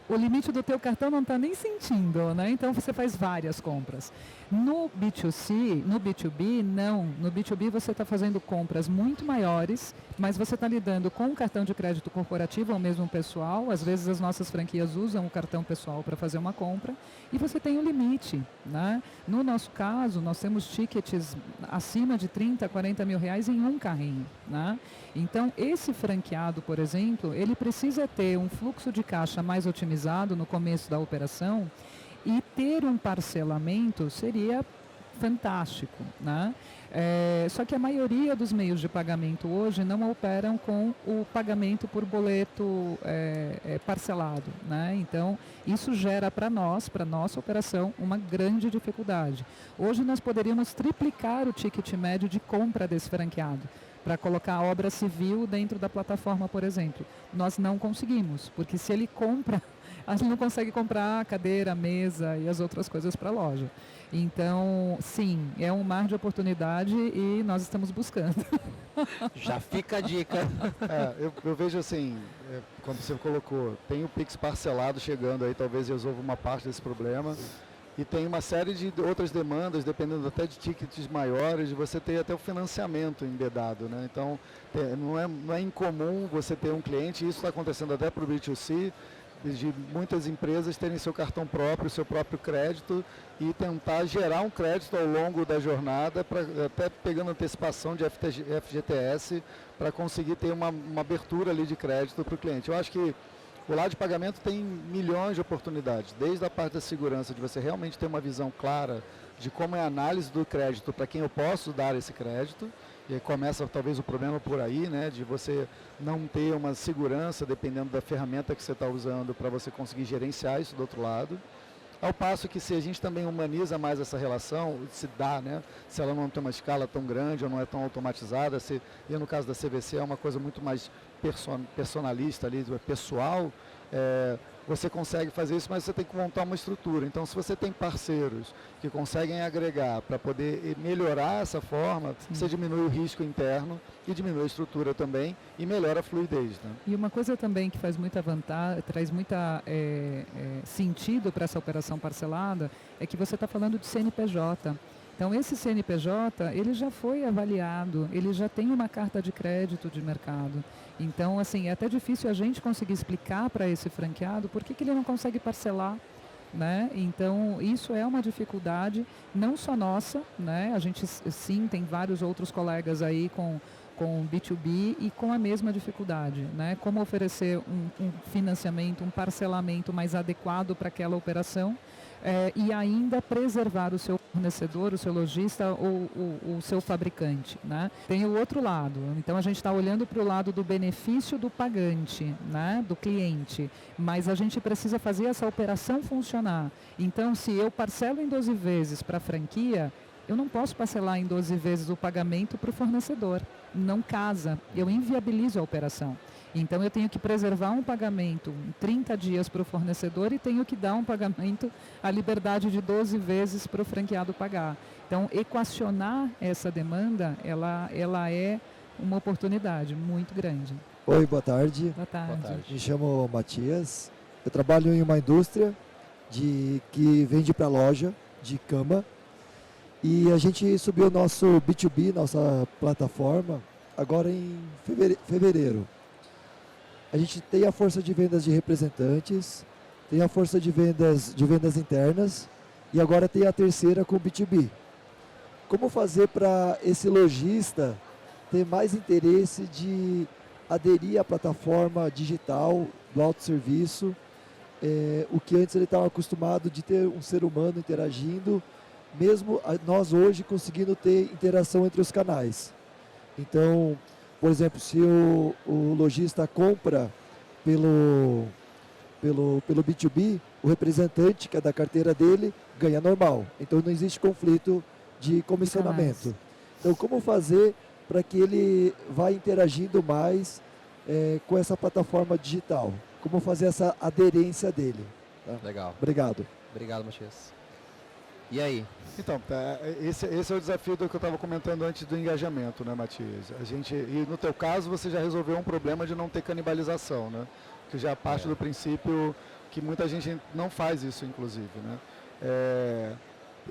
o limite do teu cartão não está nem sentindo, né? Então você faz várias compras. No B2C, no B2B, não. No B2B você está fazendo compras muito maiores, mas você está lidando com um cartão de crédito corporativo ou mesmo pessoal. Às vezes as nossas franquias usam o cartão pessoal para fazer uma compra e você tem um limite, né? No nosso caso, nós temos tickets acima de 30, 40 mil reais em um carrinho, né? Então, esse franqueado, por exemplo, ele precisa ter um fluxo de caixa mais otimizado no começo da operação e ter um parcelamento seria fantástico, né? Só que a maioria dos meios de pagamento hoje não operam com o pagamento por boleto parcelado, né? Então, isso gera para nós, para nossa operação, uma grande dificuldade. Hoje nós poderíamos triplicar o ticket médio de compra desse franqueado para colocar a obra civil dentro da plataforma, por exemplo. Nós não conseguimos, porque se ele compra, a gente não consegue comprar a cadeira, a mesa e as outras coisas para a loja. Então, sim, é um mar de oportunidade e nós estamos buscando. Já fica a dica. Eu vejo assim, como você colocou, tem o Pix parcelado chegando aí, talvez resolva uma parte desse problema. E tem uma série de outras demandas, dependendo até de tickets maiores, de você ter até o financiamento embedado, né? Então, não é incomum você ter um cliente, e isso está acontecendo até para o B2C, de muitas empresas terem seu cartão próprio, seu próprio crédito e tentar gerar um crédito ao longo da jornada, até pegando antecipação de FGTS, para conseguir ter uma abertura ali de crédito para o cliente. Eu acho que o lado de pagamento tem milhões de oportunidades, desde a parte da segurança, de você realmente ter uma visão clara de como é a análise do crédito para quem eu posso dar esse crédito, e aí começa talvez o problema por aí, né, de você não ter uma segurança dependendo da ferramenta que você está usando para você conseguir gerenciar isso do outro lado. Ao passo que se a gente também humaniza mais essa relação, se dá, né, se ela não tem uma escala tão grande ou não é tão automatizada, e no caso da CVC é uma coisa muito mais personalista ali, pessoal, você consegue fazer isso, mas você tem que montar uma estrutura. Então, se você tem parceiros que conseguem agregar para poder melhorar essa forma, você diminui o risco interno e diminui a estrutura também e melhora a fluidez, né? E uma coisa também que faz muita vantagem, traz muita sentido para essa operação parcelada, é que você está falando de CNPJ. Então, esse CNPJ, ele já foi avaliado, ele já tem uma carta de crédito de mercado. Então, assim, é até difícil a gente conseguir explicar para esse franqueado por que ele não consegue parcelar, né? Então, isso é uma dificuldade, não só nossa, né? A gente, sim, tem vários outros colegas aí com B2B e com a mesma dificuldade, né? Como oferecer um financiamento, um parcelamento mais adequado para aquela operação, e ainda preservar o seu fornecedor, o seu lojista ou o seu fabricante, né? Tem o outro lado, então a gente está olhando para o lado do benefício do pagante, né? Do cliente, mas a gente precisa fazer essa operação funcionar. Então, se eu parcelo em 12 vezes para a franquia, eu não posso parcelar em 12 vezes o pagamento para o fornecedor, não casa, eu inviabilizo a operação. Então, eu tenho que preservar um pagamento em 30 dias para o fornecedor e tenho que dar um pagamento à liberdade de 12 vezes para o franqueado pagar. Então, equacionar essa demanda, ela é uma oportunidade muito grande. Oi, boa tarde. Boa tarde. Boa tarde. Me chamo Matias. Eu trabalho em uma indústria que vende para loja de cama. E a gente subiu nosso B2B, nossa plataforma, agora em fevereiro. A gente tem a força de vendas de representantes, tem a força de vendas internas e agora tem a terceira com o B2B. Como fazer para esse lojista ter mais interesse de aderir à plataforma digital do autosserviço, o que antes ele estava acostumado de ter um ser humano interagindo, mesmo nós hoje conseguindo ter interação entre os canais. Então, por exemplo, se o lojista compra pelo B2B, o representante, que é da carteira dele, ganha normal. Então não existe conflito de comissionamento. Então, como fazer para que ele vá interagindo mais com essa plataforma digital? Como fazer essa aderência dele? Tá? Legal. Obrigado. Obrigado, Matias. E aí? Então, esse é o desafio do que eu estava comentando antes do engajamento, né, Matias? E no teu caso, você já resolveu um problema de não ter canibalização, né? Que já parte do princípio que muita gente não faz isso, inclusive, né?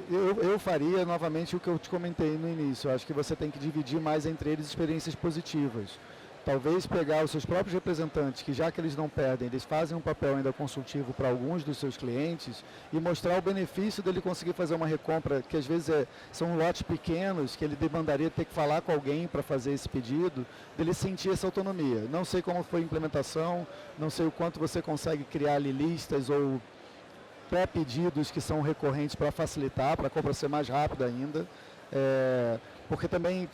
Eu faria novamente o que eu te comentei no início. Eu acho que você tem que dividir mais entre eles experiências positivas. Talvez pegar os seus próprios representantes, que já que eles não perdem, eles fazem um papel ainda consultivo para alguns dos seus clientes e mostrar o benefício dele conseguir fazer uma recompra, que às vezes são lotes pequenos, que ele demandaria ter que falar com alguém para fazer esse pedido, dele sentir essa autonomia. Não sei como foi a implementação, não sei o quanto você consegue criar ali listas ou pré-pedidos que são recorrentes para facilitar, para a compra ser mais rápida ainda, porque também,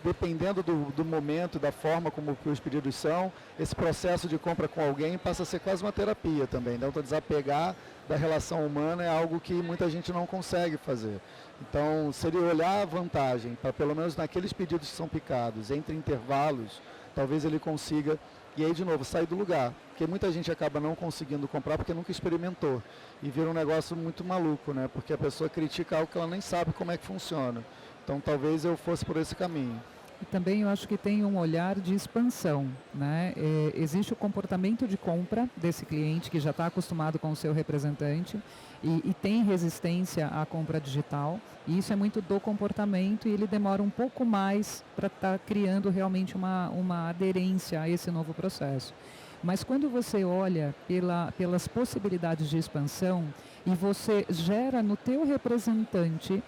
dependendo do momento, da forma como os pedidos são, esse processo de compra com alguém passa a ser quase uma terapia também. Então, desapegar da relação humana é algo que muita gente não consegue fazer. Então, seria olhar a vantagem para, pelo menos naqueles pedidos que são picados, entre intervalos, talvez ele consiga, e aí, de novo, sair do lugar. Porque muita gente acaba não conseguindo comprar porque nunca experimentou. E vira um negócio muito maluco, né? Porque a pessoa critica algo que ela nem sabe como é que funciona. Então, talvez eu fosse por esse caminho. E também eu acho que tem um olhar de expansão, né? Existe o comportamento de compra desse cliente que já está acostumado com o seu representante e tem resistência à compra digital. E isso é muito do comportamento e ele demora um pouco mais para estar criando realmente uma aderência a esse novo processo. Mas quando você olha pelas possibilidades de expansão e você gera no teu representante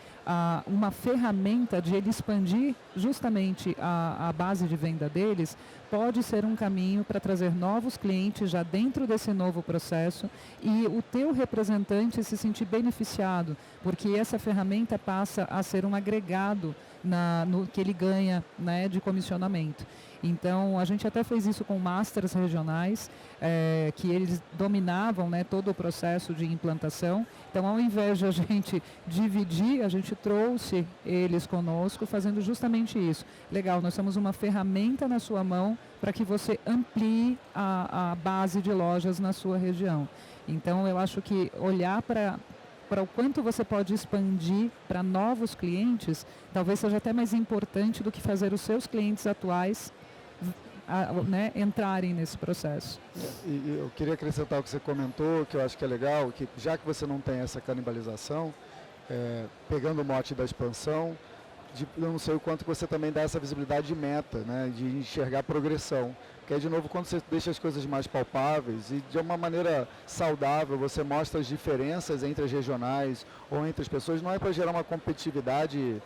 uma ferramenta de ele expandir justamente a base de venda deles, pode ser um caminho para trazer novos clientes já dentro desse novo processo e o teu representante se sentir beneficiado, porque essa ferramenta passa a ser um agregado no que ele ganha, né, de comissionamento. Então, a gente até fez isso com masters regionais, que eles dominavam, né, todo o processo de implantação. Então, ao invés de a gente dividir, a gente trouxe eles conosco, fazendo justamente isso. Legal, nós temos uma ferramenta na sua mão para que você amplie a base de lojas na sua região. Então, eu acho que olhar para o quanto você pode expandir para novos clientes, talvez seja até mais importante do que fazer os seus clientes atuais né, entrarem nesse processo. E eu queria acrescentar o que você comentou, que eu acho que é legal, que já que você não tem essa canibalização, pegando o mote da expansão, eu não sei o quanto você também dá essa visibilidade de meta, né, de enxergar progressão. Que aí, de novo, quando você deixa as coisas mais palpáveis e de uma maneira saudável, você mostra as diferenças entre as regionais ou entre as pessoas, não é para gerar uma competitividade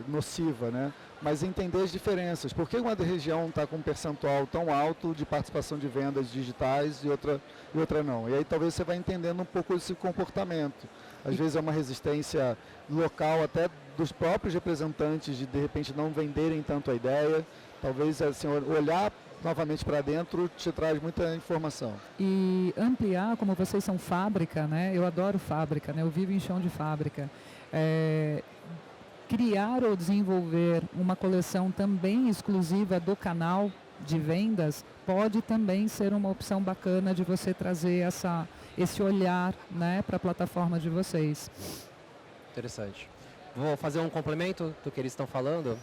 nociva, né? Mas entender as diferenças. Por que uma região está com um percentual tão alto de participação de vendas digitais e outra não? E aí talvez você vai entendendo um pouco esse comportamento. Às vezes é uma resistência local até dos próprios representantes de repente não venderem tanto a ideia. Talvez assim, olhar novamente para dentro te traz muita informação. E ampliar, como vocês são fábrica, né? Eu adoro fábrica, né? Eu vivo em chão de fábrica. Criar ou desenvolver uma coleção também exclusiva do canal de vendas pode também ser uma opção bacana de você trazer esse olhar, né, para a plataforma de vocês. Interessante. Vou fazer um complemento do que eles estão falando.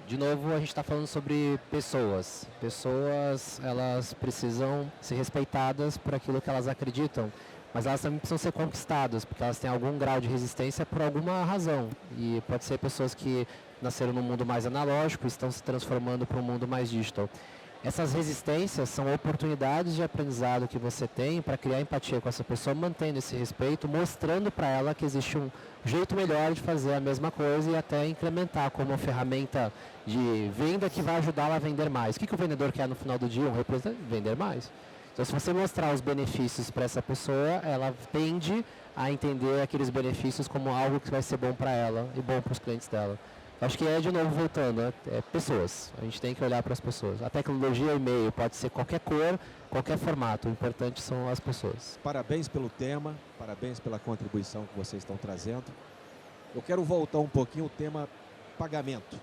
De novo, a gente está falando sobre pessoas. Pessoas, elas precisam ser respeitadas por aquilo que elas acreditam, mas elas também precisam ser conquistadas, porque elas têm algum grau de resistência por alguma razão. E pode ser pessoas que nasceram num mundo mais analógico e estão se transformando para um mundo mais digital. Essas resistências são oportunidades de aprendizado que você tem para criar empatia com essa pessoa, mantendo esse respeito, mostrando para ela que existe um jeito melhor de fazer a mesma coisa e até incrementar como uma ferramenta de venda que vai ajudá-la a vender mais. O que o vendedor quer no final do dia? Um representante? Vender mais. Então, se você mostrar os benefícios para essa pessoa, ela tende a entender aqueles benefícios como algo que vai ser bom para ela e bom para os clientes dela. Acho que de novo, voltando, pessoas. A gente tem que olhar para as pessoas. A tecnologia e-mail pode ser qualquer cor, qualquer formato. O importante são as pessoas. Parabéns pelo tema, parabéns pela contribuição que vocês estão trazendo. Eu quero voltar um pouquinho ao tema pagamento,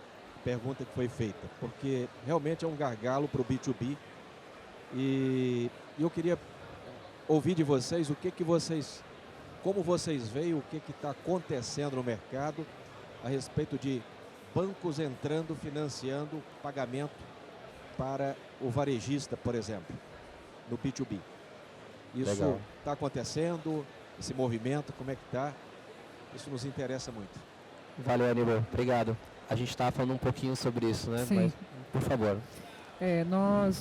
pergunta que foi feita, porque realmente é um gargalo para o B2B. E eu queria ouvir de vocês como vocês veem, o que está acontecendo no mercado a respeito de bancos entrando, financiando pagamento para o varejista, por exemplo, no B2B. Isso está acontecendo, esse movimento, como é que está? Isso nos interessa muito. Valeu, Aníbal. Obrigado. A gente estava falando um pouquinho sobre isso, né? Sim. Mas, por favor.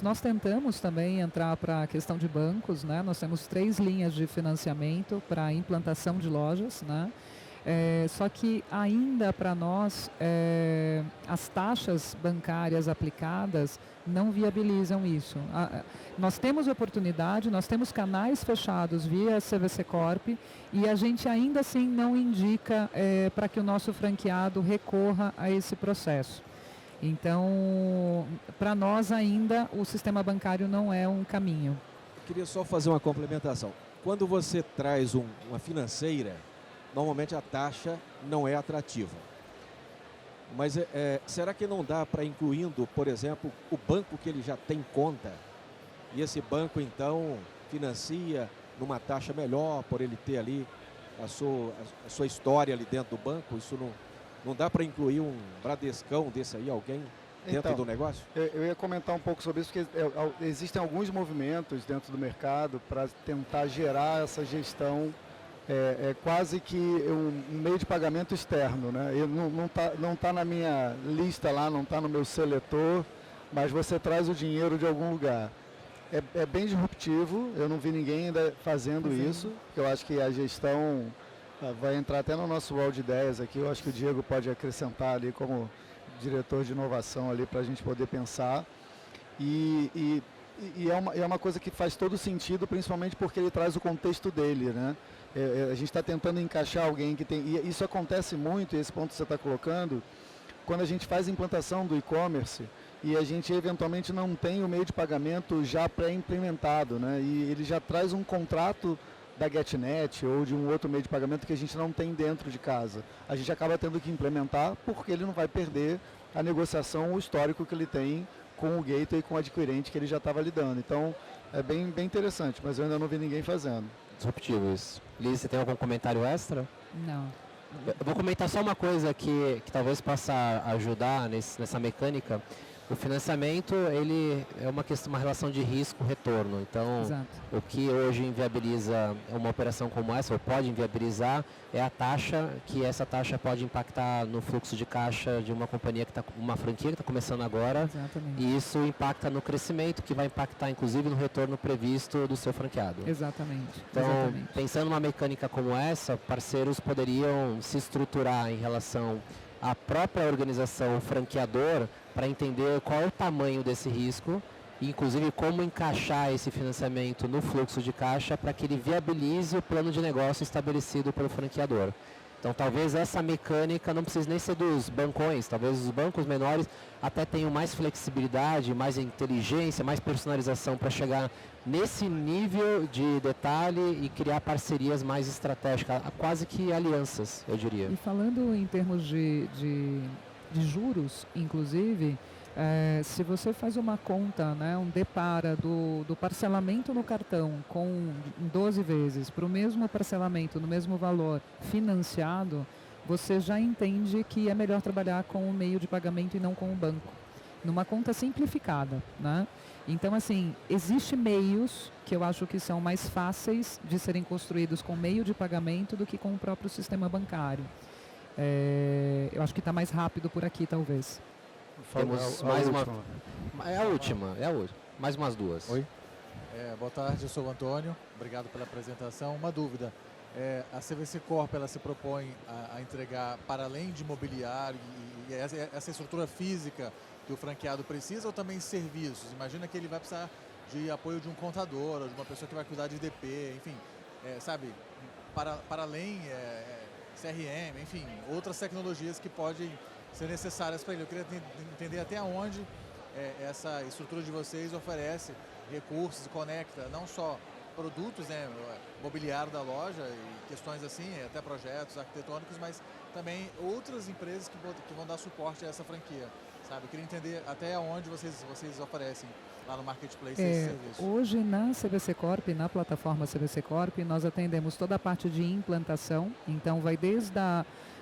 Nós tentamos também entrar para a questão de bancos, né? Nós temos 3 linhas de financiamento para a implantação de lojas, né? Só que ainda para nós as taxas bancárias aplicadas não viabilizam isso. Nós temos oportunidade, nós temos canais fechados via CVC Corp e a gente ainda assim não indica para que o nosso franqueado recorra a esse processo. Então, para nós ainda o sistema bancário não é um caminho. Eu queria só fazer uma complementação. Quando você traz uma financeira, normalmente a taxa não é atrativa. Mas será que não dá para incluindo, por exemplo, o banco que ele já tem conta e esse banco então financia numa taxa melhor por ele ter ali a sua história ali dentro do banco? Isso não dá para incluir um Bradescão desse aí, alguém dentro do negócio? Eu ia comentar um pouco sobre isso, porque existem alguns movimentos dentro do mercado para tentar gerar essa gestão, quase que um meio de pagamento externo, né? Não tá na minha lista lá, não está no meu seletor, mas você traz o dinheiro de algum lugar. É bem disruptivo, eu não vi ninguém ainda fazendo isso, porque eu acho que a gestão vai entrar até no nosso hall de ideias aqui, eu acho que o Diego pode acrescentar ali como diretor de inovação ali para a gente poder pensar. E é uma coisa que faz todo sentido, principalmente porque ele traz o contexto dele, né? A gente está tentando encaixar alguém que tem... E isso acontece muito, esse ponto que você está colocando, quando a gente faz a implantação do e-commerce e a gente eventualmente não tem o meio de pagamento já pré-implementado, né? E ele já traz um contrato da GetNet ou de um outro meio de pagamento que a gente não tem dentro de casa. A gente acaba tendo que implementar porque ele não vai perder a negociação, o histórico que ele tem com o gateway e com o adquirente que ele já estava lidando. Então, é bem interessante, mas eu ainda não vi ninguém fazendo. Disruptivo isso. Liz, você tem algum comentário extra? Não. Eu vou comentar só uma coisa que talvez possa ajudar nessa mecânica. O financiamento, ele é uma relação de risco-retorno. Então, Exato. o que hoje inviabiliza uma operação como essa, ou pode inviabilizar, é a taxa, que essa taxa pode impactar no fluxo de caixa de uma companhia uma franquia que está começando agora. Exatamente. E isso impacta no crescimento, que vai impactar inclusive no retorno previsto do seu franqueado. Exatamente. Então, Exatamente. pensando numa mecânica como essa, parceiros poderiam se estruturar em relação à própria organização, o franqueador, para entender qual é o tamanho desse risco e, inclusive, como encaixar esse financiamento no fluxo de caixa para que ele viabilize o plano de negócio estabelecido pelo franqueador. Então, talvez essa mecânica não precise nem ser dos bancões, talvez os bancos menores até tenham mais flexibilidade, mais inteligência, mais personalização para chegar nesse nível de detalhe e criar parcerias mais estratégicas, quase que alianças, eu diria. E falando em termos de juros, inclusive, se você faz uma conta, né, depara do parcelamento no cartão com 12 vezes para o mesmo parcelamento, no mesmo valor financiado, você já entende que é melhor trabalhar com o meio de pagamento e não com o banco, numa conta simplificada, né? Então, assim, existem meios que eu acho que são mais fáceis de serem construídos com meio de pagamento do que com o próprio sistema bancário. Eu acho que está mais rápido por aqui, talvez. Temos mais uma. É a última. Mais umas duas. Oi. Boa tarde, eu sou o Antônio. Obrigado pela apresentação. Uma dúvida. A CVC Corp ela se propõe a entregar, para além de mobiliário e essa estrutura física que o franqueado precisa, ou também serviços? Imagina que ele vai precisar de apoio de um contador, ou de uma pessoa que vai cuidar de DP, enfim, sabe, para além CRM, enfim, outras tecnologias que podem ser necessárias para ele. Eu queria entender até onde essa estrutura de vocês oferece recursos e conecta não só produtos, né, mobiliário da loja e questões assim, até projetos arquitetônicos, mas também outras empresas que vão dar suporte a essa franquia, sabe? Eu queria entender até onde vocês oferecem lá no Marketplace esse serviço. Hoje na CVC Corp, na plataforma CVC Corp, nós atendemos toda a parte de implantação, então vai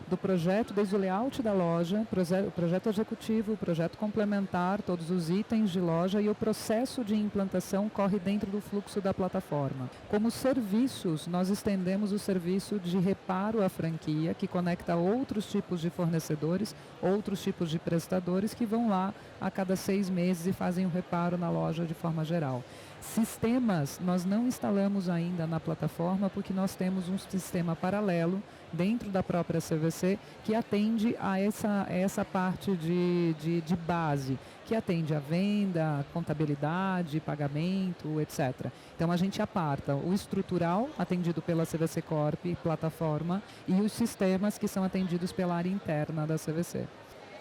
do projeto, desde o layout da loja, projeto executivo, projeto complementar, todos os itens de loja, e o processo de implantação corre dentro do fluxo da plataforma. Como serviços, nós estendemos o serviço de reparo à franquia, que conecta outros tipos de fornecedores, outros tipos de prestadores que vão lá a cada 6 meses e fazem o reparo na loja de forma geral. Sistemas nós não instalamos ainda na plataforma porque nós temos um sistema paralelo dentro da própria CVC que atende a essa parte de base, que atende a venda, contabilidade, pagamento, etc. Então a gente aparta o estrutural, atendido pela CVC Corp, plataforma, e os sistemas que são atendidos pela área interna da CVC.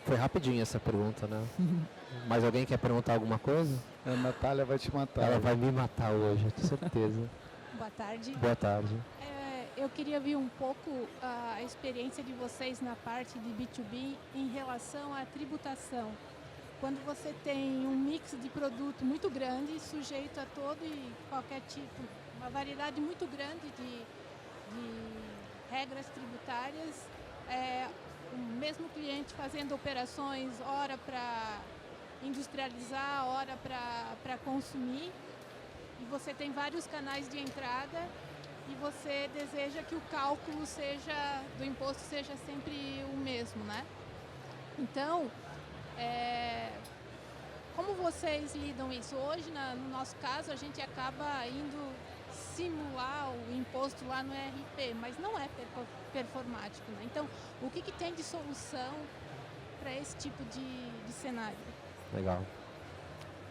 Foi rapidinho essa pergunta, né? Mais alguém quer perguntar alguma coisa? A Natália vai te matar. Ela vai me matar hoje, eu tenho certeza. Boa tarde. Boa tarde. Eu queria ver um pouco a experiência de vocês na parte de B2B em relação à tributação. Quando você tem um mix de produto muito grande, sujeito a todo e qualquer tipo, uma variedade muito grande de regras tributárias, o mesmo cliente fazendo operações, ora para industrializar, hora para consumir, e você tem vários canais de entrada e você deseja que o cálculo do imposto seja sempre o mesmo, né? Então, como vocês lidam isso? Hoje, no nosso caso, a gente acaba indo simular o imposto lá no ERP, mas não é performático, né? Então, o que tem de solução para esse tipo de cenário? Legal.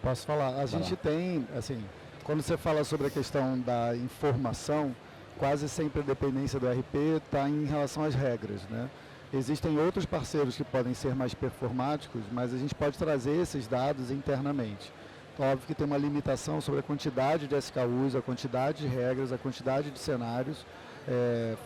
Posso falar? A gente tem, assim, quando você fala sobre a questão da informação, quase sempre a dependência do ERP está em relação às regras, né? Existem outros parceiros que podem ser mais performáticos, mas a gente pode trazer esses dados internamente. Então, óbvio que tem uma limitação sobre a quantidade de SKUs, a quantidade de regras, a quantidade de cenários.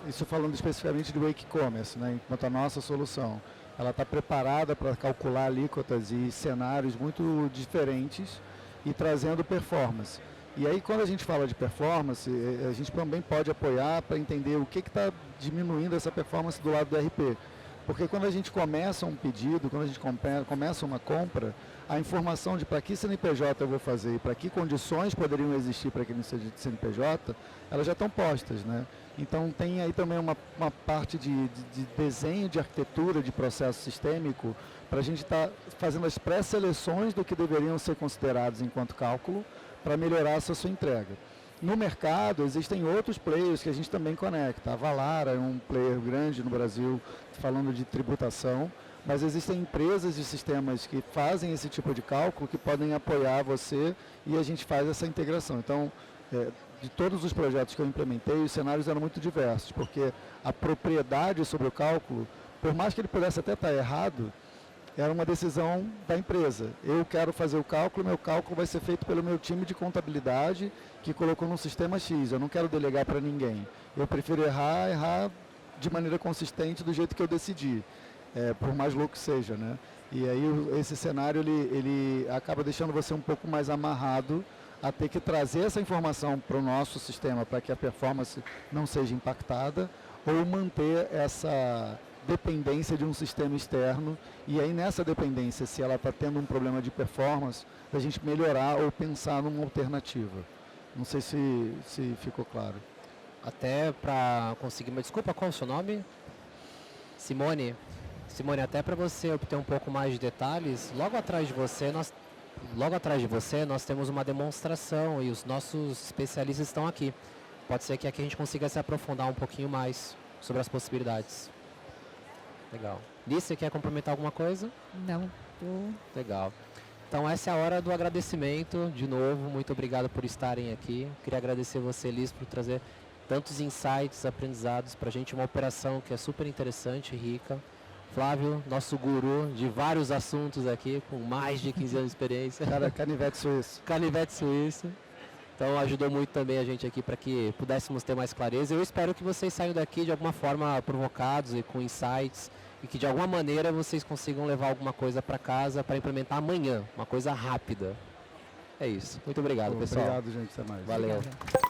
Isso falando especificamente do Wake Commerce, né? Enquanto a nossa solução, ela está preparada para calcular alíquotas e cenários muito diferentes e trazendo performance. E aí, quando a gente fala de performance, a gente também pode apoiar para entender o que está diminuindo essa performance do lado do ERP. Porque quando a gente começa um pedido, quando a gente começa uma compra, a informação de para que CNPJ eu vou fazer e para que condições poderiam existir para aquele CNPJ, elas já estão postas, né? Então tem aí também uma parte de desenho de arquitetura, de processo sistêmico, para a gente estar fazendo as pré-seleções do que deveriam ser considerados enquanto cálculo, para melhorar essa sua entrega. No mercado, existem outros players que a gente também conecta. A Valara é um player grande no Brasil, falando de tributação, mas existem empresas de sistemas que fazem esse tipo de cálculo, que podem apoiar você e a gente faz essa integração. Então, de todos os projetos que eu implementei, os cenários eram muito diversos, porque a propriedade sobre o cálculo, por mais que ele pudesse até estar errado, era uma decisão da empresa. Eu quero fazer o cálculo, meu cálculo vai ser feito pelo meu time de contabilidade que colocou num sistema X. Eu não quero delegar para ninguém. Eu prefiro errar de maneira consistente do jeito que eu decidi, por mais louco que seja, né? E aí esse cenário ele acaba deixando você um pouco mais amarrado a ter que trazer essa informação para o nosso sistema para que a performance não seja impactada, ou manter essa dependência de um sistema externo, e aí nessa dependência, se ela está tendo um problema de performance, a gente melhorar ou pensar numa alternativa. Não sei se ficou claro. Até para conseguir uma desculpa, qual é o seu nome? Simone. Simone, até para você obter um pouco mais de detalhes, logo atrás de você nós temos uma demonstração e os nossos especialistas estão aqui. Pode ser que aqui a gente consiga se aprofundar um pouquinho mais sobre as possibilidades. Legal. Liz, você quer complementar alguma coisa? Não. Legal. Então essa é a hora do agradecimento. De novo, muito obrigado por estarem aqui. Queria agradecer você, Liz, por trazer tantos insights, aprendizados para a gente. Uma operação que é super interessante e rica. Flávio, nosso guru de vários assuntos aqui, com mais de 15 anos de experiência. Canivete suíço. Canivete suíço. Então ajudou muito também a gente aqui para que pudéssemos ter mais clareza. Eu espero que vocês saiam daqui de alguma forma provocados e com insights, e que de alguma maneira vocês consigam levar alguma coisa para casa para implementar amanhã, uma coisa rápida. É isso. Muito obrigado, pessoal. Obrigado, gente. Até mais. Valeu. Obrigada.